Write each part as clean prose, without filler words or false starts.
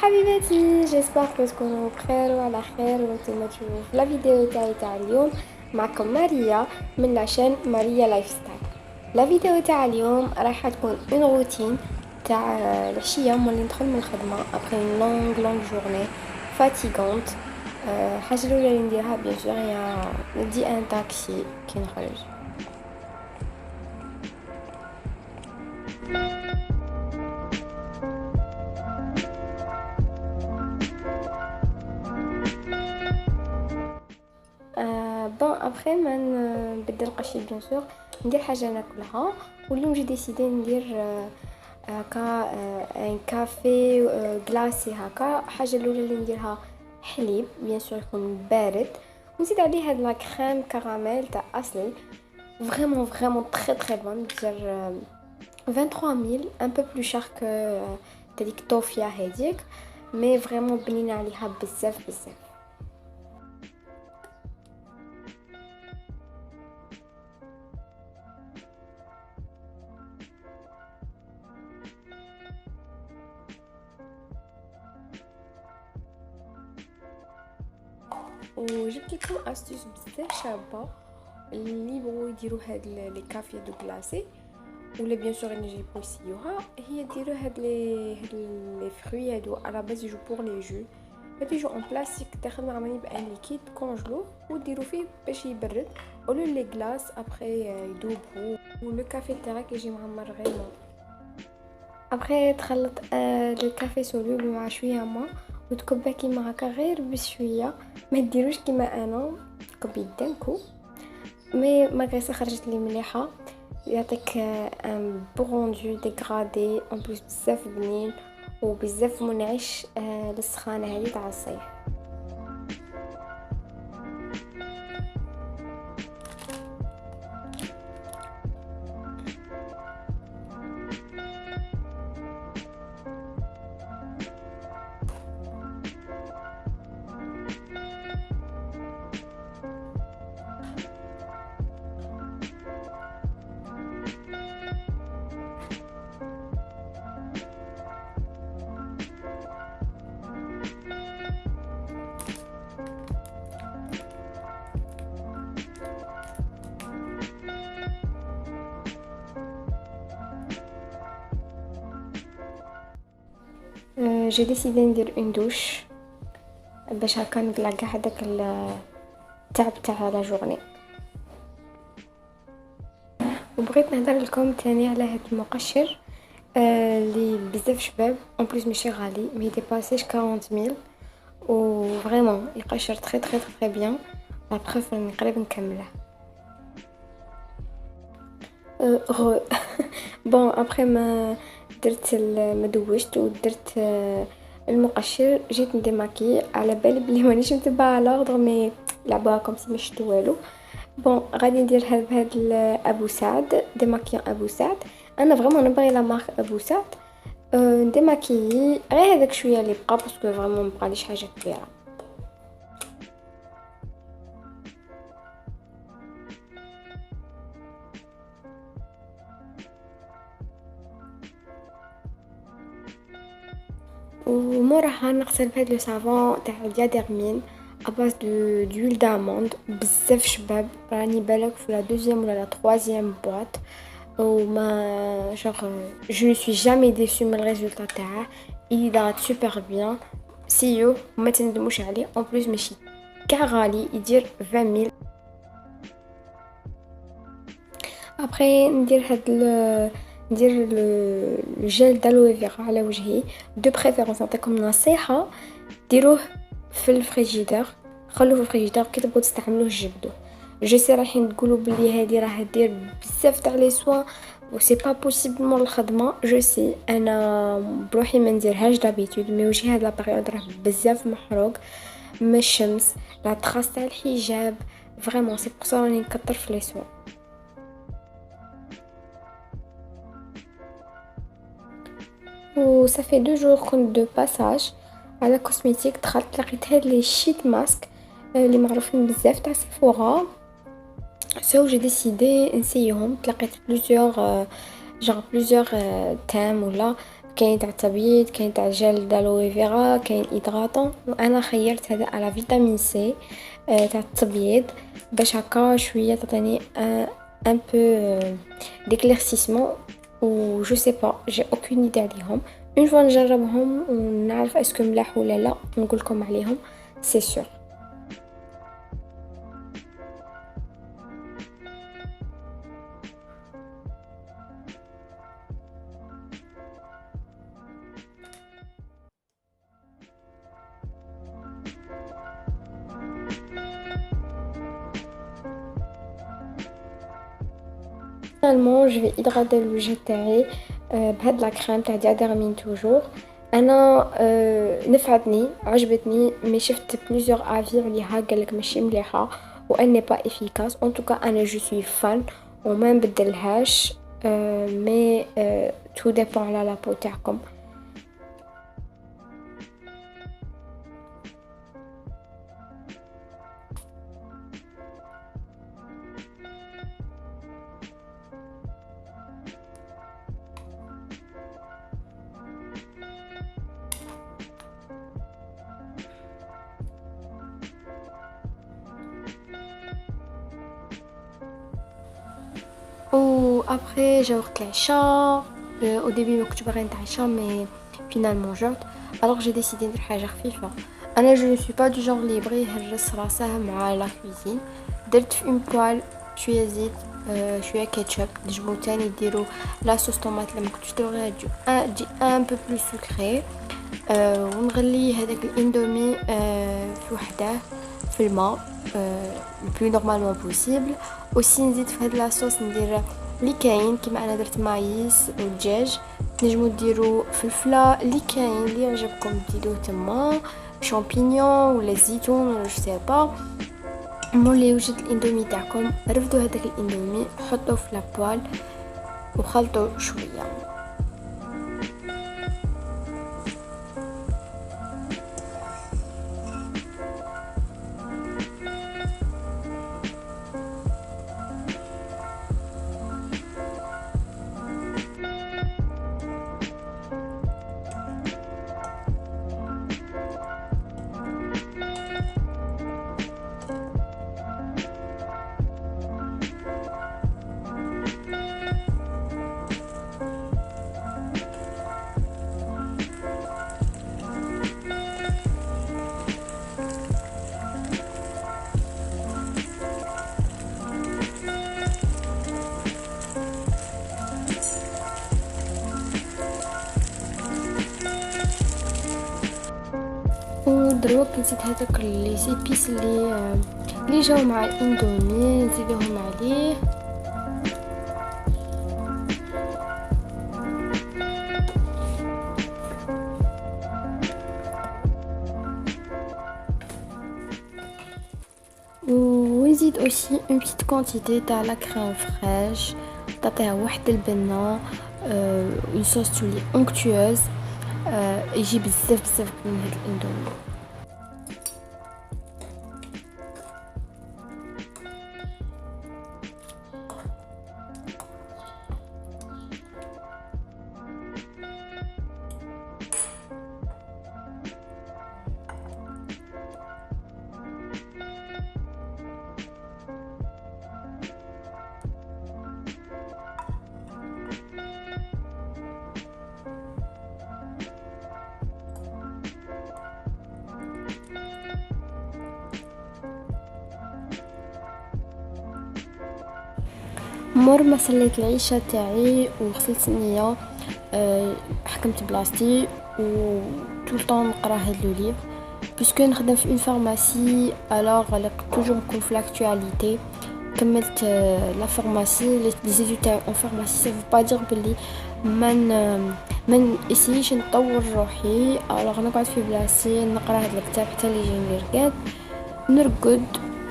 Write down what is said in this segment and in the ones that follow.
حبيباتي جيسبر تكونوا بخير وعلى خير وانتم تشوفوا في لا فيديو تاع اليوم. معكم ماريا من لاشين ماريا لايف ستايل. لا فيديو تاع اليوم راح تكون اون روتين تاع العشيه ملي ندخل من الخدمه ابري لونغ جورني فاتيغونت. الحاجه الاولى اللي نديرها بيان سور هي ندي ان تاكسي كي نخرج. بون ابخي ما نبدل القشي بيان سور ندير حاجه ناكلها. واليوم جي ديسيدي ندير هكا ان كافي غلاسي. هكا حاجه الاولى اللي نديرها حليب بيان سور يكون بارد ونزيد عليه هاد لا كريم كراميل تاع اصلي فريمون تري بون. دير 23000 ان بو بلو شار كو تاعيك توفيا هذيك مي فريمون بنينه عليها بزاف. وجبت لكم استيس بزاف شابه اللي بغوا يديروا هاد لي كافي دو كلاسي ولا بيان سور نجي بوسيوها. هي ديروا هاد لي فروي هادو على باز يجو بور لي جو. هادو يجو اون بلاستيك داخل عاملين بان ليكيد كونجلو وديروا فيه باش يبرد اولو لي غلاس ابري يذوبوا ولو كافي تاعك يجي معمر غيرمون. ابري تخلط لو كافي سولوبل مع شويه ما وتكبه كيما هكا غير بشويه. ما ديروش كيما انا كبي دانكو مي ماغريسا خرجت لي مليحه. يعطيك ان بروندو ديغرادي اون بليس بزاف بنين وبزاف منعش للسخانه هذه تاع الصيف. جي ديسيدي ندير اون دوش باش هكا نقلع كاع هذاك التعب تاع لا جورني. وبغيت نهضر لكم تاني على هاد المقشر اللي بزاف شباب اون بليس ماشي غالي مي ديباسيش 40000 و فريمون يقشر تري بيان. لا بروف راني قريب نكمله. بون ابري ما درت ما دوشت ودرت المقشر جيت نديماكي على بالي بلي مانيش متبعه لاردر مي لعبوها كوم سي مش والو. بون غادي ندير هاد ابو سعد ديماكيون ابو سعد. انا فريمون نبغي لا مارك ابو سعد. نديماكي غير هذاك شويه اللي بقى باسكو فريمون مبقاليش حاجه كبيره. وموراها نغسل بهاد لو صابون تاع ديادرمين اباز دويل داموند بزاف شباب. راني بالك في لا دوزيام ولا لا تروازيام بواط وما جو نسوي جامي ديسو من الريزولطا تاعه. يدات سوبر بيان سيو وما تندموش عليه اون بليس ماشي كاع غالي يدير 20000. ابري ندير الجل دالوي فيغا على وجهي دو بريفيرونس. نعطيكم نصيحه ديروه في الفريجيدور خلوه في الفريجيدور كي تبغوا تستعملوه جبدوه. جو سي رايحين تقولوا بلي هذه راه دير بزاف تاع لي سوا و سي با بوسيبل مور الخدمه. جو سي انا بروحي ما نديرهاش دابيتود مي وجهي هاد لا بيريود راه بزاف محروق من الشمس لا تراس تاع الحجاب فريمون سي بور سا راني نكثر في لي سوا. و صافي 2 جور كنت دو باساج على كوسميتيك دخلت لقيت هاد لي شيت ماسك اللي معروفين بزاف تاع سيفورا. سو جي ديسيدي نسيهم. تلقيت بليزيور تام ولا كاين تاع التبييض، كاين تاع جل دالوي فيرا، كاين ايدغاطون، وانا خيرت هذا على فيتامين سي تاع التبييض باش هكا شويه تعطيني ان بو ديكليرسيسمون. و جو سي با جي اوكين ايدي عليهم، اون فوا نجربهم ونعرف اسكو ملاح ولا لا نقول لكم عليهم سي سور. فينالمون جو في hydrater الوجه تاعي بهاد لا كريم تاع دياديرمين توجور. انا نفعتني عجبتني، مي شفت بليزيور افي عليها قالك ماشي مليحه و اني با افيكاس. ان توكا انا جو سوي فان وما نبدلهاش، مي تو ديبون على لا بو تاعكم. و ابري جا وقت العشاء، او ديبي ما كنتش باغي نتعشى مي فينالمون جوعت، الوغ جي ديسيدي ندير حاجه خفيفه. انا جو سوي با دو جونغ لي يبغي يهرس راسه مع لا كويزين. درت في اون بوال شويه زيت، شويه كاتشب، نجمو تاني نديرو لا صوص طوماط لما كنتش تبغيها تجي ان بو بلو سكري. ونغلي هذاك الاندومي في وحده في الماء بلو نورمالمون بوسيبل. وسي نزيد في هاد لاصوص ندير لي كاين كيما انا درت مايس والدجاج، نجمو ديرو فلفله اللي كاين اللي يعجبكم ديروه تما، شامبينيون ولا زيتون ولا جو سي با. مولي وجد الاندومي تاعكم، رفدوا هذاك الاندومي حطوه في لابوال وخلطوا شويه. ودروك نزيد هذاك لي زيبيس اللي جاو مع الاندومي نزيدهم عليه. ونزيد اوسي اون بيت كونتيتي تاع لا كريم فريش، تعطيها واحد البنه، اون صوص تولي اونكتوز، يجي بزاف من هاد الاندومي. مور ما صليت العشاء تاعي وغسلت النيه، حكمت بلاصتي و طول طون نقرا هاد لو ليف باسكو نخدم في اون فارماسي، الوغ لك توجور نكون في لاكطواليتي. كملت لا فارماسي لي زيتود تاعي اون فارماسي، سا با دير بلي من اسيش نطور روحي، الوغ نقعد في بلاصتي نقرا هاد الكتاب حتى اللي يجيني نرقد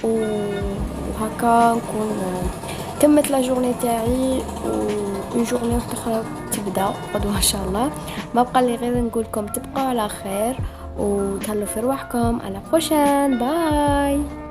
وهكا نكون كملت لا جورني تاعي. و جورني واحده اخرى تبدا غدوه ان شاء الله. ما بقى لي غير نقول لكم تبقوا على خير وتهلاو في رواحكم. على بروشين، باي.